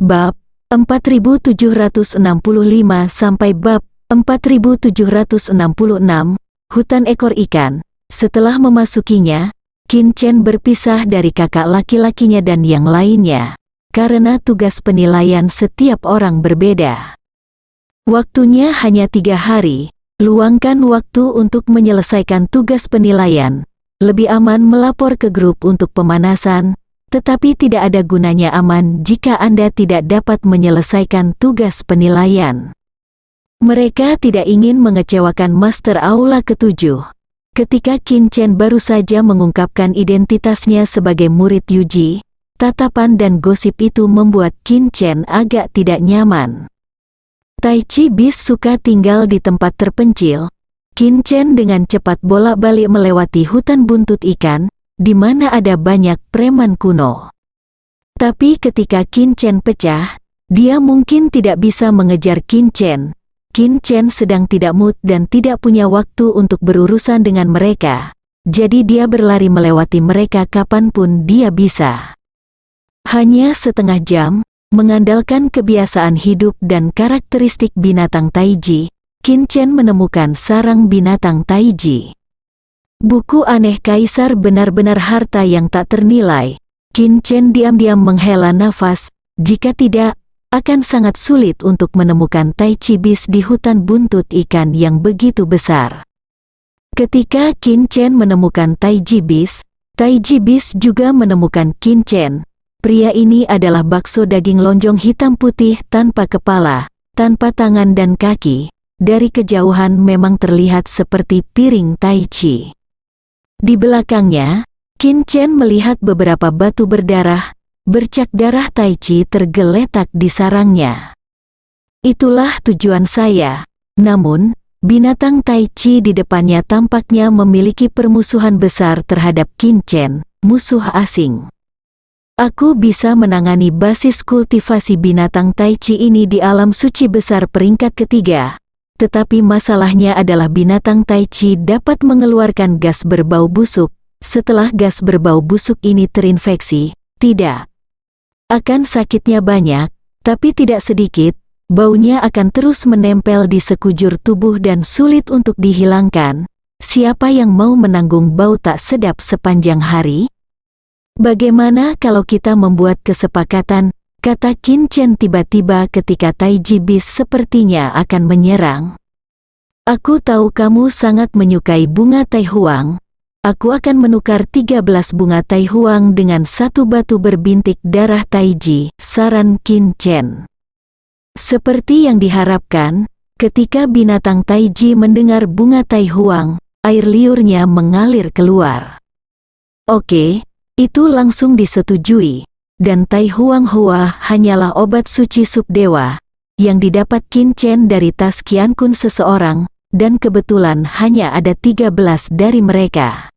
Bab 4765 sampai bab 4766, Hutan Ekor Ikan. Setelah memasukinya, Qin Chen berpisah dari kakak laki-lakinya dan yang lainnya, karena tugas penilaian setiap orang berbeda. Waktunya hanya 3 hari, luangkan waktu untuk menyelesaikan tugas penilaian. Lebih aman melapor ke grup untuk pemanasan, tetapi tidak ada gunanya aman jika Anda tidak dapat menyelesaikan tugas penilaian. Mereka tidak ingin mengecewakan Master Aula ke-7. Ketika Qin Chen baru saja mengungkapkan identitasnya sebagai murid Yuji, tatapan dan gosip itu membuat Qin Chen agak tidak nyaman. Tai Chi Beast suka tinggal di tempat terpencil. Qin Chen dengan cepat bolak-balik melewati hutan buntut ikan, di mana ada banyak preman kuno. Tapi ketika Qin Chen pecah, dia mungkin tidak bisa mengejar Qin Chen. Qin Chen sedang tidak mood dan tidak punya waktu untuk berurusan dengan mereka, jadi dia berlari melewati mereka kapanpun dia bisa. Hanya setengah jam, mengandalkan kebiasaan hidup dan karakteristik binatang Taiji, Qin Chen menemukan sarang binatang Taiji. Buku aneh kaisar benar-benar harta yang tak ternilai. Qin Chen diam-diam menghela nafas, jika tidak, akan sangat sulit untuk menemukan Tai Chi Beast di hutan buntut ikan yang begitu besar. Ketika Qin Chen menemukan Tai Chi Beast juga menemukan Qin Chen. Pria ini adalah bakso daging lonjong hitam putih tanpa kepala, tanpa tangan dan kaki. Dari kejauhan memang terlihat seperti piring Tai Chi. Di belakangnya, Qin Chen melihat beberapa batu berdarah, bercak darah Tai Chi tergeletak di sarangnya. Itulah tujuan saya. Namun, binatang Tai Chi di depannya tampaknya memiliki permusuhan besar terhadap Qin Chen, musuh asing. Aku bisa menangani basis kultivasi binatang Tai Chi ini di alam suci besar peringkat ketiga. Tetapi masalahnya adalah binatang Tai Chi dapat mengeluarkan gas berbau busuk. Setelah gas berbau busuk ini terinfeksi, tidak akan sakitnya banyak, tapi tidak sedikit, baunya akan terus menempel di sekujur tubuh dan sulit untuk dihilangkan. Siapa yang mau menanggung bau tak sedap sepanjang hari? Bagaimana kalau kita membuat kesepakatan, kata Qin Chen tiba-tiba ketika Tai Chi Beast sepertinya akan menyerang. Aku tahu kamu sangat menyukai bunga Tai Huang. Aku akan menukar 13 bunga Tai Huang dengan 1 batu berbintik darah Taiji, saran Qin Chen. Seperti yang diharapkan, ketika binatang Taiji mendengar bunga Tai Huang, air liurnya mengalir keluar. Oke, itu langsung disetujui. Dan Tai Huang Hua hanyalah obat suci subdewa, yang didapat Qin Chen dari tas Qian Kun seseorang, dan kebetulan hanya ada 13 dari mereka.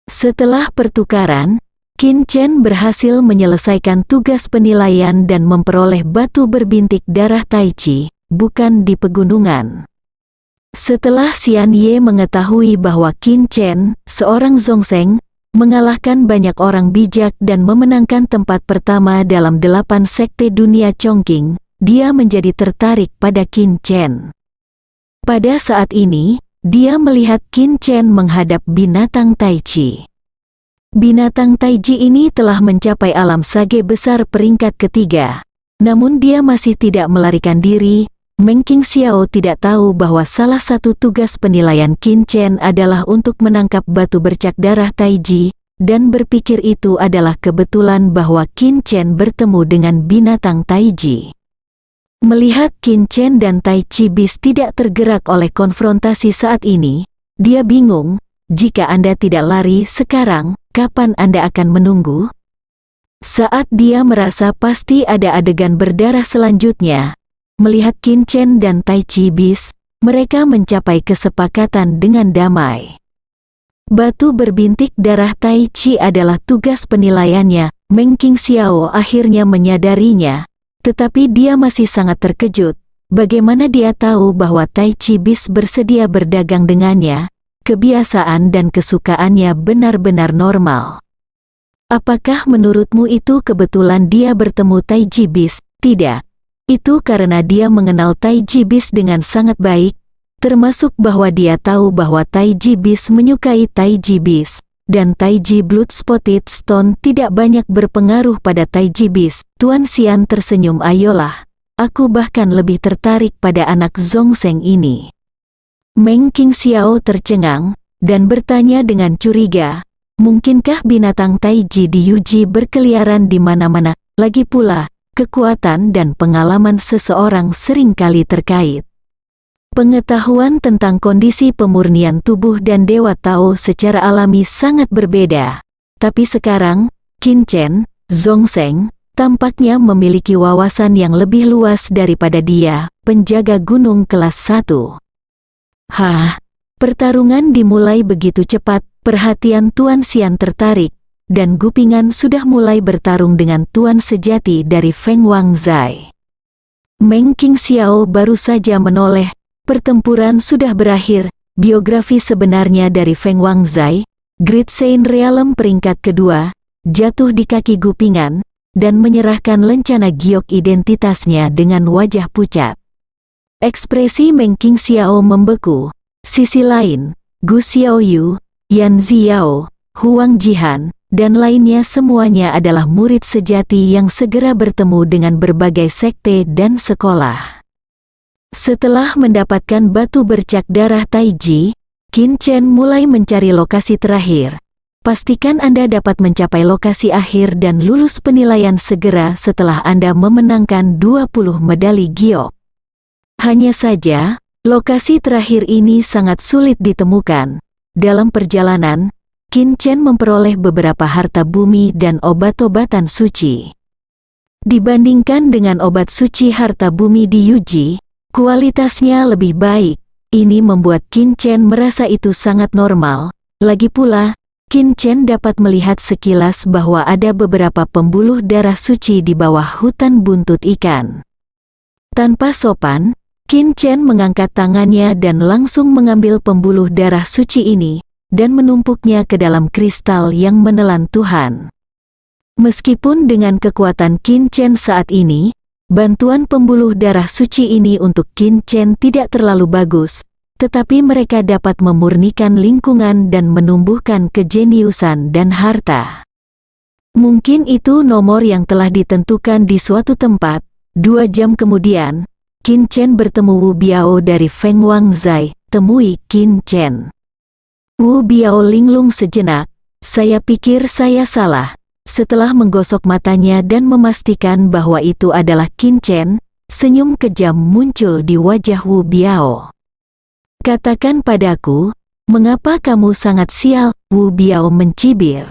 Setelah pertukaran, Qin Chen berhasil menyelesaikan tugas penilaian dan memperoleh batu berbintik darah Tai Chi, bukan di pegunungan. Setelah Xian Ye mengetahui bahwa Qin Chen, seorang Zhongsheng, mengalahkan banyak orang bijak dan memenangkan tempat pertama dalam 8 sekte dunia Chongqing, dia menjadi tertarik pada Qin Chen. Pada saat ini, dia melihat Qin Chen menghadap binatang Tai Chi. Binatang Tai Chi ini telah mencapai alam sage besar peringkat ketiga, namun dia masih tidak melarikan diri. Meng Qingxiao tidak tahu bahwa salah satu tugas penilaian Qin Chen adalah untuk menangkap batu bercak darah Taiji, dan berpikir itu adalah kebetulan bahwa Qin Chen bertemu dengan binatang Taiji. Melihat Qin Chen dan Tai Chi Beast tidak tergerak oleh konfrontasi saat ini, dia bingung. Jika Anda tidak lari sekarang, kapan Anda akan menunggu? Saat dia merasa pasti ada adegan berdarah selanjutnya, melihat Qin Chen dan Tai Chi Beast, mereka mencapai kesepakatan dengan damai. Batu berbintik darah Tai Chi adalah tugas penilaiannya. Meng Qingxiao akhirnya menyadarinya, tetapi dia masih sangat terkejut. Bagaimana dia tahu bahwa Tai Chi Beast bersedia berdagang dengannya? Kebiasaan dan kesukaannya benar-benar normal. Apakah menurutmu itu kebetulan dia bertemu Tai Chi Beast? Tidak. Itu karena dia mengenal Taiji Beast dengan sangat baik, termasuk bahwa dia tahu bahwa Taiji Beast menyukai Taiji Beast, dan Taiji Blood Spotted Stone tidak banyak berpengaruh pada Taiji Beast. Tuan Xian tersenyum. Ayolah, aku bahkan lebih tertarik pada anak Zhongsheng ini. Meng Qingxiao tercengang, dan bertanya dengan curiga, mungkinkah binatang Taiji di Yuji berkeliaran di mana-mana? Lagi pula, kekuatan dan pengalaman seseorang seringkali terkait. Pengetahuan tentang kondisi pemurnian tubuh dan Dewa Tao secara alami sangat berbeda. Tapi sekarang, Qin Chen, Zhongsheng, tampaknya memiliki wawasan yang lebih luas daripada dia, penjaga gunung kelas 1. Hah, pertarungan dimulai begitu cepat, perhatian Tuan Xian tertarik, dan Gupingan sudah mulai bertarung dengan tuan sejati dari Feng Wangzai. Meng Qingxiao baru saja menoleh, pertempuran sudah berakhir. Biografi sebenarnya dari Feng Wangzai, Great Saint Realm peringkat kedua, jatuh di kaki Gupingan, dan menyerahkan lencana giok identitasnya dengan wajah pucat. Ekspresi Meng Qingxiao membeku. Sisi lain, Gu Xiaoyu, Yan Ziyao, Huang Jihan, dan lainnya semuanya adalah murid sejati yang segera bertemu dengan berbagai sekte dan sekolah. Setelah mendapatkan batu bercak darah Taiji, Qin Chen mulai mencari lokasi terakhir. Pastikan Anda dapat mencapai lokasi akhir dan lulus penilaian segera setelah Anda memenangkan 20 medali giok. Hanya saja, lokasi terakhir ini sangat sulit ditemukan. Dalam perjalanan, Qin Chen memperoleh beberapa harta bumi dan obat-obatan suci. Dibandingkan dengan obat suci harta bumi di Yuji, kualitasnya lebih baik. Ini membuat Qin Chen merasa itu sangat normal. Lagi pula, Qin Chen dapat melihat sekilas bahwa ada beberapa pembuluh darah suci di bawah hutan buntut ikan. Tanpa sopan, Qin Chen mengangkat tangannya dan langsung mengambil pembuluh darah suci ini, dan menumpuknya ke dalam kristal yang menelan Tuhan. Meskipun dengan kekuatan Qin Chen saat ini, bantuan pembuluh darah suci ini untuk Qin Chen tidak terlalu bagus, tetapi mereka dapat memurnikan lingkungan dan menumbuhkan kejeniusan dan harta. Mungkin itu nomor yang telah ditentukan di suatu tempat. 2 jam kemudian, Qin Chen bertemu Wu Biao dari Feng Wangzai. Temui Qin Chen. Wu Biao linglung sejenak. Saya pikir saya salah. Setelah menggosok matanya dan memastikan bahwa itu adalah Qin Chen, senyum kejam muncul di wajah Wu Biao. Katakan padaku, mengapa kamu sangat sial? Wu Biao mencibir.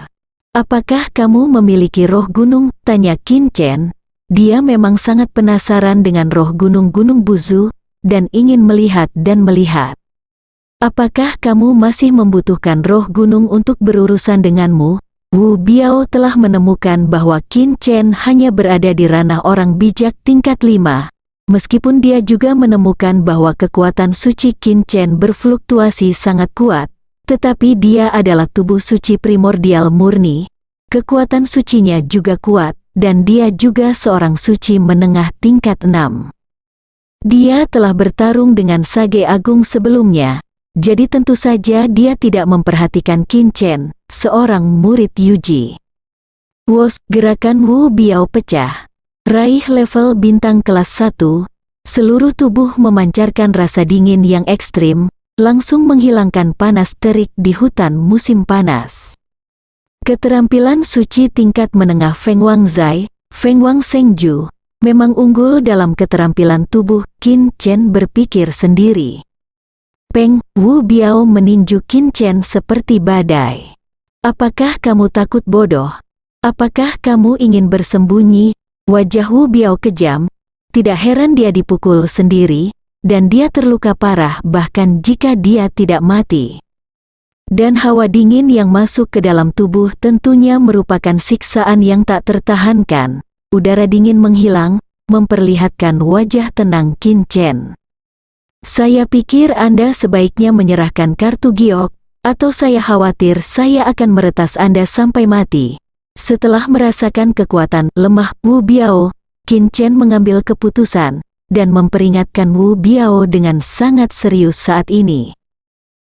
Apakah kamu memiliki roh gunung? Tanya Qin Chen. Dia memang sangat penasaran dengan roh gunung-gunung Buzu, dan ingin melihat dan melihat. Apakah kamu masih membutuhkan roh gunung untuk berurusan denganmu? Wu Biao telah menemukan bahwa Qin Chen hanya berada di ranah orang bijak tingkat 5. Meskipun dia juga menemukan bahwa kekuatan suci Qin Chen berfluktuasi sangat kuat, tetapi dia adalah tubuh suci primordial murni. Kekuatan sucinya juga kuat, dan dia juga seorang suci menengah tingkat 6. Dia telah bertarung dengan Sage Agung sebelumnya, jadi tentu saja dia tidak memperhatikan Qin Chen, seorang murid Yuji. Wos, gerakan Wu Biao pecah. Raih level bintang kelas 1, seluruh tubuh memancarkan rasa dingin yang ekstrim, langsung menghilangkan panas terik di hutan musim panas. Keterampilan suci tingkat menengah Feng Wangzai, Feng Wang Shengju, memang unggul dalam keterampilan tubuh. Qin Chen berpikir sendiri. Peng, Wu Biao meninju Qin Chen seperti badai. Apakah kamu takut bodoh? Apakah kamu ingin bersembunyi? Wajah Wu Biao kejam. Tidak heran dia dipukul sendiri, dan dia terluka parah bahkan jika dia tidak mati. Dan hawa dingin yang masuk ke dalam tubuh tentunya merupakan siksaan yang tak tertahankan. Udara dingin menghilang, memperlihatkan wajah tenang Qin Chen. Saya pikir Anda sebaiknya menyerahkan kartu giok, atau saya khawatir saya akan meretas Anda sampai mati. Setelah merasakan kekuatan lemah Wu Biao, Qin Chen mengambil keputusan dan memperingatkan Wu Biao dengan sangat serius saat ini.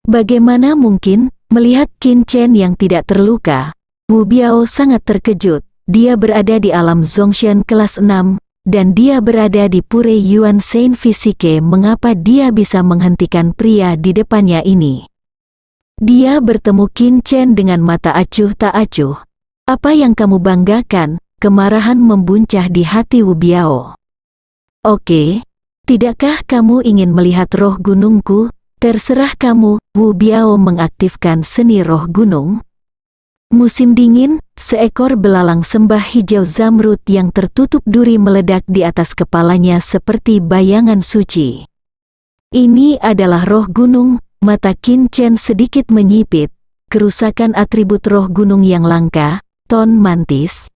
Bagaimana mungkin, melihat Qin Chen yang tidak terluka, Wu Biao sangat terkejut. Dia berada di alam Zongshan kelas 6, dan dia berada di Pure Yuan Sein Physique. Mengapa dia bisa menghentikan pria di depannya ini? Dia bertemu Qin Chen dengan mata acuh tak acuh. Apa yang kamu banggakan? Kemarahan membuncah di hati Wu Biao. Oke, tidakkah kamu ingin melihat roh gunungku? Terserah kamu. Wu Biao mengaktifkan seni roh gunung. Musim dingin, seekor belalang sembah hijau zamrud yang tertutup duri meledak di atas kepalanya seperti bayangan suci. Ini adalah roh gunung. Mata Qin Chen sedikit menyipit. Kerusakan atribut roh gunung yang langka, ton mantis.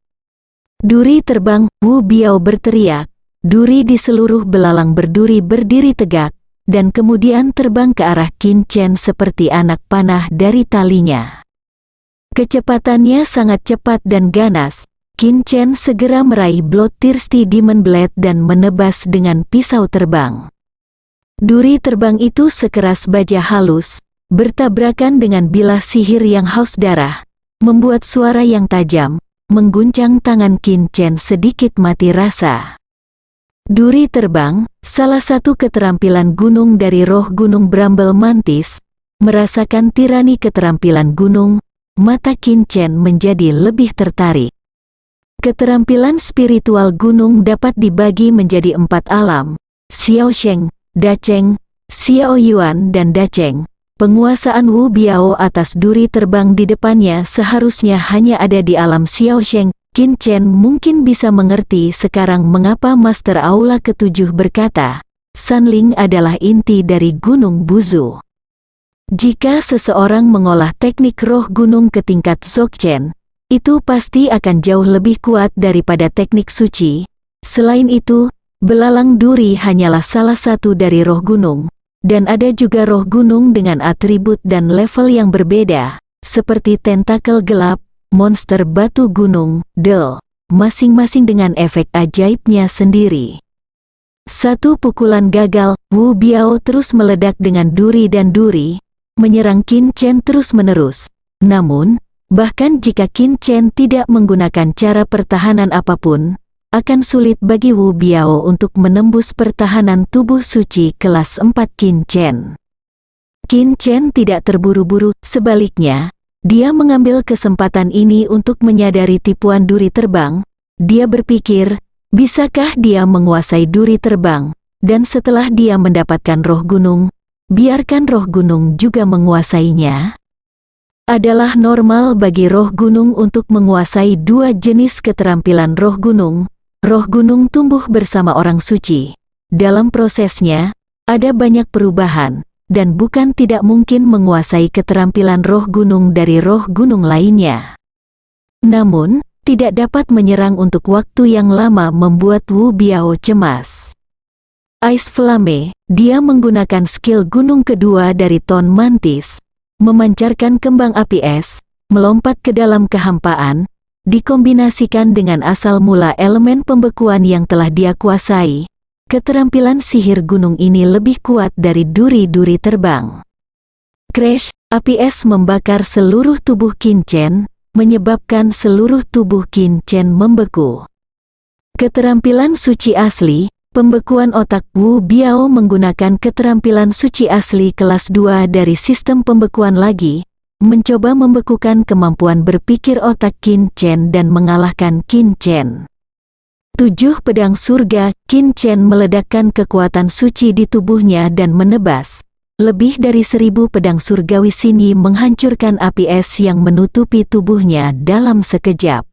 Duri terbang, Wu Biao berteriak. Duri di seluruh belalang berduri berdiri tegak, dan kemudian terbang ke arah Qin Chen seperti anak panah dari talinya. Kecepatannya sangat cepat dan ganas. Qin Chen segera meraih Bloodthirsty Demon Blade dan menebas dengan pisau terbang. Duri terbang itu sekeras baja halus, bertabrakan dengan bilah sihir yang haus darah, membuat suara yang tajam, mengguncang tangan Qin Chen sedikit mati rasa. Duri terbang, salah satu keterampilan gunung dari roh gunung Bramble Mantis, merasakan tirani keterampilan gunung, mata Qin Chen menjadi lebih tertarik. Keterampilan spiritual gunung dapat dibagi menjadi 4 alam, Xiaosheng, Dacheng, Xiaoyuan dan Dacheng. Penguasaan Wu Biao atas duri terbang di depannya seharusnya hanya ada di alam Xiaosheng. Qin Chen mungkin bisa mengerti sekarang mengapa Master Aula ke-7 berkata, Sanling adalah inti dari Gunung Buzu. Jika seseorang mengolah teknik roh gunung ke tingkat Dzogchen, itu pasti akan jauh lebih kuat daripada teknik suci. Selain itu, belalang duri hanyalah salah satu dari roh gunung. Dan ada juga roh gunung dengan atribut dan level yang berbeda, seperti tentakel gelap, monster batu gunung, masing-masing dengan efek ajaibnya sendiri. Satu pukulan gagal, Wu Biao terus meledak dengan duri dan duri, menyerang Qin Chen terus-menerus. Namun, bahkan jika Qin Chen tidak menggunakan cara pertahanan apapun, akan sulit bagi Wu Biao untuk menembus pertahanan tubuh suci kelas 4 Qin Chen. Qin Chen tidak terburu-buru, sebaliknya, dia mengambil kesempatan ini untuk menyadari tipuan duri terbang. Dia berpikir, bisakah dia menguasai duri terbang, dan setelah dia mendapatkan roh gunung, biarkan roh gunung juga menguasainya? Adalah normal bagi roh gunung untuk menguasai dua jenis keterampilan roh gunung. Roh gunung tumbuh bersama orang suci. Dalam prosesnya, ada banyak perubahan, dan bukan tidak mungkin menguasai keterampilan roh gunung dari roh gunung lainnya. Namun, tidak dapat menyerang untuk waktu yang lama membuat Wu Biao cemas. Ice Flame, dia menggunakan skill gunung kedua dari Ton Mantis, memancarkan kembang api es, melompat ke dalam kehampaan, dikombinasikan dengan asal mula elemen pembekuan yang telah dia kuasai. Keterampilan sihir gunung ini lebih kuat dari duri-duri terbang. Crash, api es membakar seluruh tubuh Qin Chen, menyebabkan seluruh tubuh Qin Chen membeku. Keterampilan suci asli, pembekuan otak. Wu Biao menggunakan keterampilan suci asli kelas 2 dari sistem pembekuan lagi, mencoba membekukan kemampuan berpikir otak Qin Chen dan mengalahkan Qin Chen. 7 pedang surga, Qin Chen meledakkan kekuatan suci di tubuhnya dan menebas. Lebih dari 1000 pedang surgawi Xinyi menghancurkan api es yang menutupi tubuhnya dalam sekejap.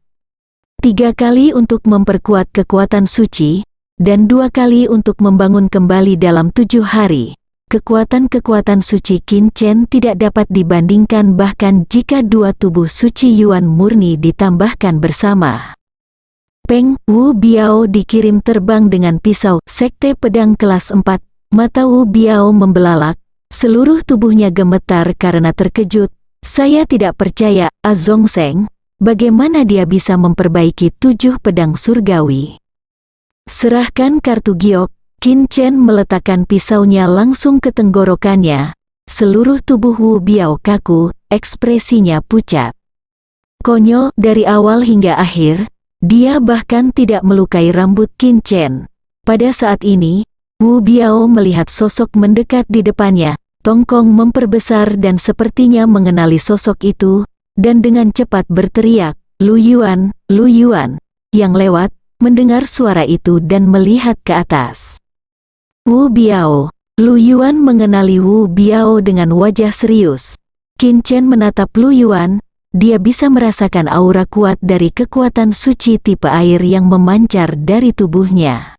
3 kali untuk memperkuat kekuatan suci, dan 2 kali untuk membangun kembali dalam 7 hari. Kekuatan-kekuatan suci Qin Chen tidak dapat dibandingkan bahkan jika 2 tubuh suci Yuan murni ditambahkan bersama. Peng, Wu Biao dikirim terbang dengan pisau sekte pedang kelas 4. Mata Wu Biao membelalak, seluruh tubuhnya gemetar karena terkejut. Saya tidak percaya, Zongseng, bagaimana dia bisa memperbaiki 7 pedang surgawi? Serahkan kartu giok. Qin Chen meletakkan pisaunya langsung ke tenggorokannya. Seluruh tubuh Wu Biao kaku, ekspresinya pucat. Konyol, dari awal hingga akhir, dia bahkan tidak melukai rambut Qin Chen. Pada saat ini, Wu Biao melihat sosok mendekat di depannya. Tongkong memperbesar dan sepertinya mengenali sosok itu, dan dengan cepat berteriak, "Lu Yuan, Lu Yuan!" Yang lewat, mendengar suara itu dan melihat ke atas. Wu Biao. Lu Yuan mengenali Wu Biao dengan wajah serius. Qin Chen menatap Lu Yuan, dia bisa merasakan aura kuat dari kekuatan suci tipe air yang memancar dari tubuhnya.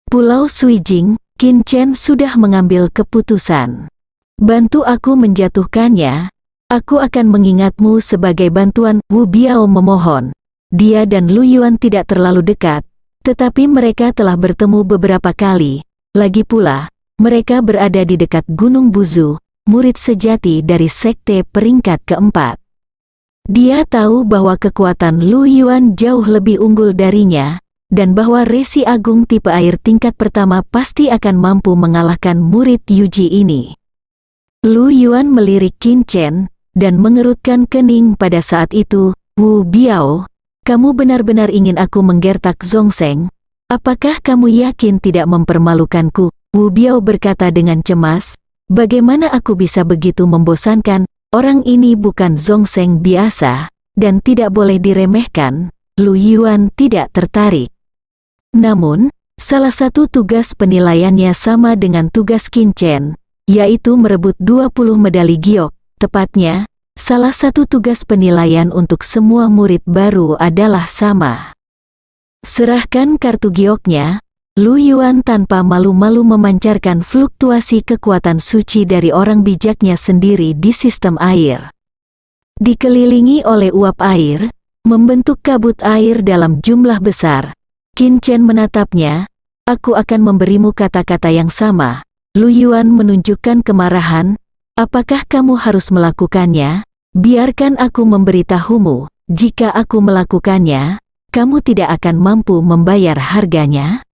Pulau Suijing, Qin Chen sudah mengambil keputusan. Bantu aku menjatuhkannya, aku akan mengingatmu sebagai bantuan. Wu Biao memohon. Dia dan Lu Yuan tidak terlalu dekat, tetapi mereka telah bertemu beberapa kali. Lagi pula, mereka berada di dekat Gunung Buzu, murid sejati dari sekte peringkat keempat. Dia tahu bahwa kekuatan Lu Yuan jauh lebih unggul darinya, dan bahwa resi agung tipe air tingkat pertama pasti akan mampu mengalahkan murid Yuji ini. Lu Yuan melirik Qin Chen, dan mengerutkan kening pada saat itu. Wu Biao, kamu benar-benar ingin aku menggertak Zhongzheng? Apakah kamu yakin tidak mempermalukanku? Wu Biao berkata dengan cemas, bagaimana aku bisa begitu membosankan? Orang ini bukan Zhongzheng biasa, dan tidak boleh diremehkan. Lu Yuan tidak tertarik. Namun, salah satu tugas penilaiannya sama dengan tugas Qin Chen, yaitu merebut 20 medali giok. Tepatnya, salah satu tugas penilaian untuk semua murid baru adalah sama. Serahkan kartu gioknya. Lu Yuan tanpa malu-malu memancarkan fluktuasi kekuatan suci dari orang bijaknya sendiri di sistem air. Dikelilingi oleh uap air, membentuk kabut air dalam jumlah besar. Qin Chen menatapnya, aku akan memberimu kata-kata yang sama. Lu Yuan menunjukkan kemarahan, apakah kamu harus melakukannya? Biarkan aku memberitahumu, jika aku melakukannya, kamu tidak akan mampu membayar harganya.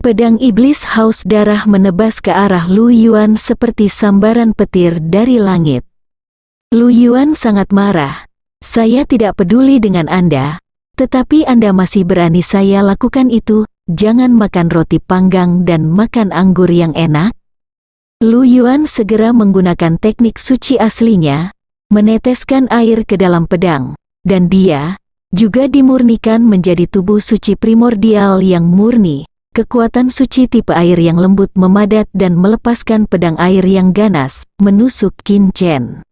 Pedang iblis haus darah menebas ke arah Lu Yuan seperti sambaran petir dari langit. Lu Yuan sangat marah. Saya tidak peduli dengan Anda, tetapi Anda masih berani saya lakukan itu. Jangan makan roti panggang dan makan anggur yang enak. Lu Yuan segera menggunakan teknik suci aslinya, meneteskan air ke dalam pedang, dan dia juga dimurnikan menjadi tubuh suci primordial yang murni. Kekuatan suci tipe air yang lembut memadat dan melepaskan pedang air yang ganas, menusuk Qin Chen.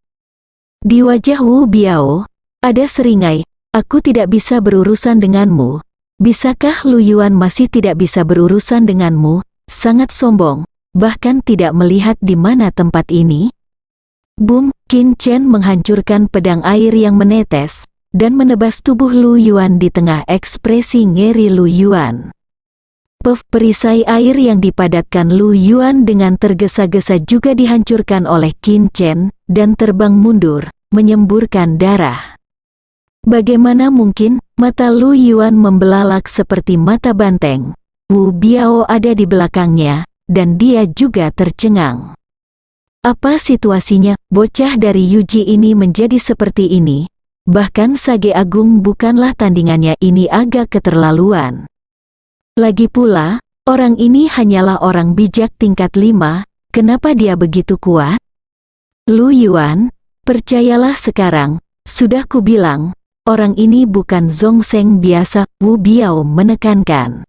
Di wajah Wu Biao, ada seringai, aku tidak bisa berurusan denganmu. Bisakah Lu Yuan masih tidak bisa berurusan denganmu? Sangat sombong, bahkan tidak melihat di mana tempat ini. Boom, Qin Chen menghancurkan pedang air yang menetes, dan menebas tubuh Lu Yuan di tengah ekspresi ngeri Lu Yuan. Perisai air yang dipadatkan Lu Yuan dengan tergesa-gesa juga dihancurkan oleh Qin Chen, dan terbang mundur, menyemburkan darah. Bagaimana mungkin? Mata Lu Yuan membelalak seperti mata banteng. Wu Biao ada di belakangnya, dan dia juga tercengang. Apa situasinya? Bocah dari Yuji ini menjadi seperti ini. Bahkan Sage Agung bukanlah tandingannya, ini agak keterlaluan. Lagi pula, orang ini hanyalah orang bijak tingkat 5, kenapa dia begitu kuat? Lu Yuan, percayalah sekarang, sudah kubilang, orang ini bukan Zhongzheng biasa, Wu Biao menekankan.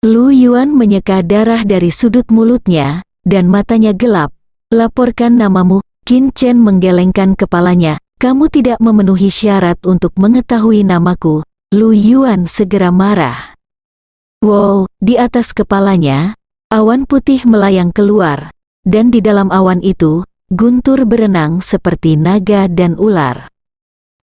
Lu Yuan menyeka darah dari sudut mulutnya, dan matanya gelap. Laporkan namamu. Qin Chen menggelengkan kepalanya, kamu tidak memenuhi syarat untuk mengetahui namaku. Lu Yuan segera marah. Wow, di atas kepalanya, awan putih melayang keluar, dan di dalam awan itu, guntur berenang seperti naga dan ular.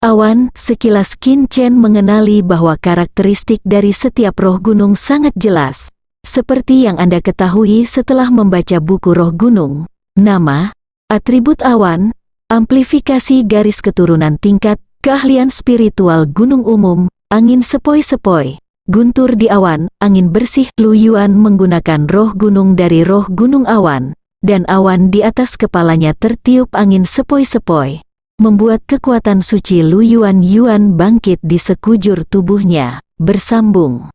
Awan, sekilas Qin Chen mengenali bahwa karakteristik dari setiap roh gunung sangat jelas, seperti yang Anda ketahui setelah membaca buku Roh Gunung. Nama, atribut awan, amplifikasi garis keturunan tingkat, keahlian spiritual gunung umum, angin sepoi-sepoi, Guntur di awan, angin bersih. Lu Yuan menggunakan roh gunung dari roh gunung awan, dan awan di atas kepalanya tertiup angin sepoi-sepoi, membuat kekuatan suci Lu Yuan bangkit di sekujur tubuhnya, bersambung.